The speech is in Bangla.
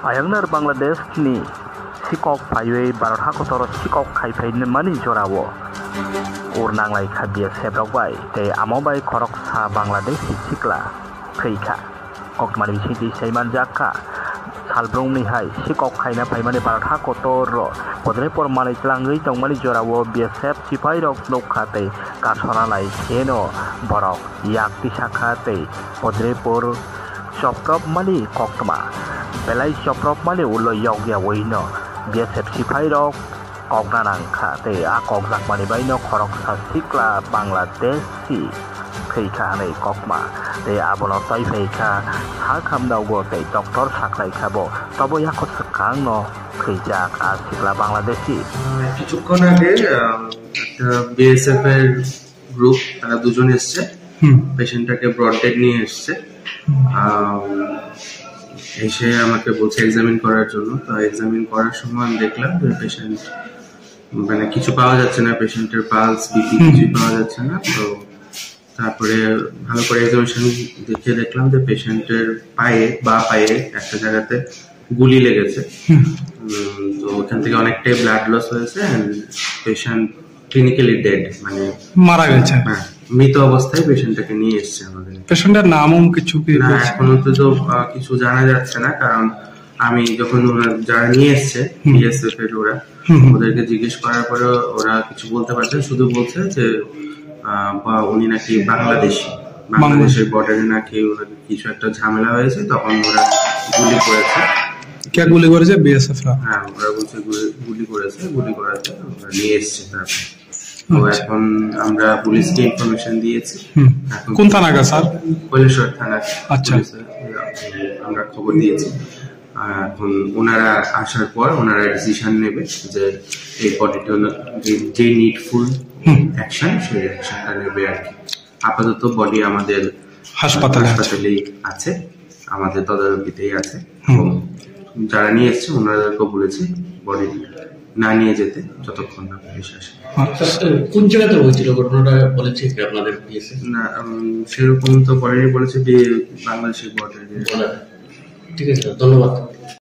Ayangnar Bangladesh ni sikok paywe Bharat hakotor sikok khaifai mani jorao urnang lai khabia sebrok bai te amobai khorok sa Bangladesh sikla khaika kokmani siti saiman jakka salbrong ni hai sikok khaina paimani Bharat hakotor podre por malai tlangui tongmani jorao BSF sipai rok nokhate kasona lai keno borok yakti sakhate podre por choprop mani koktma belai choprop mani ulo yogya woino BSF sipai rok kokna nangkha te a kokjak mani baino khorok sa sikla Bangladeshi khaika hanai kokma te abono toi phaika sakam dago te doctor saklai khabo tobo yakot sakangno khaijak a sikla Bangladeshi কিছুক্ষণ আগে একটা বিএসএফ এর গ্রুপ তারা দুজন এসেছে পেশেন্টটাকে ব্রডডেড নিয়ে এসেছে এসে আমাকে বলছে এক্সামিন করার জন্য তো এক্সামিন করার সময় আমি দেখলাম যে পেশেন্ট মানে কিছু পাওয়া যাচ্ছে না পেশেন্টের পালস বিপি কিছু পাওয়া যাচ্ছে না তো তারপরে ভালো করে এক্সামিনেশন দেখে দেখলাম যে পেশেন্টের বা পায়ে একটা জায়গাতে গুলি লেগেছে তো ওখান থেকে অনেকটাই ব্লাড লস হয়েছে পেশেন্ট ক্লিনিক্যালি ডেড মানে মারা গেছে মৃত অবস্থায় পেশেন্টটাকে নিয়ে এসেছে আমাদের পেশেন্টের নামও কিছু কি এখনো তো কিছু জানা যাচ্ছে না কারণ আমি যখন যারা নিয়ে এসছে বিএসএফ এর ওদেরকে জিজ্ঞেস করার পরে ওরা কিছু বলতে পারছে শুধু বলছে যে উনি নাকি বাংলাদেশের বর্ডারে নাকি কিছু একটা ঝামেলা হয়েছে তখন ওরা গুলি করেছে কে গুলি করেছে বিএসএফ হ্যাঁ ওরা বলছে গুলি করাতে ওরা নিয়ে এসছে তারপর তো এখন আমরা পুলিশকে ইনফরমেশন দিয়েছি কোন থানাকা স্যার কৈলাসহর থানা আচ্ছা আমরা খবর দিয়েছি এখন ওনারা আসার পর ওনারা ডিসিশন নেবে যে এই বডিটা যে নিডফুল অ্যাকশন সেই অ্যাকশনটা নেবে আর কি আপাতত বডি আমাদের হাসপাতালেই আছে আমাদের তদারকিতেই আছে যারা নিয়ে এসছে ওনাদেরকে বলেছি বডি না নিয়ে যেতে যতক্ষণ না পুলিশ আসে কোন জায়গাতে হয়েছিল ঘটনাটা বলেছে কি আপনাদের পিএসএ না সেরকম তো বলেনি বলেছে যে বাংলাদেশের বর্ডারে ঠিক আছে ধন্যবাদ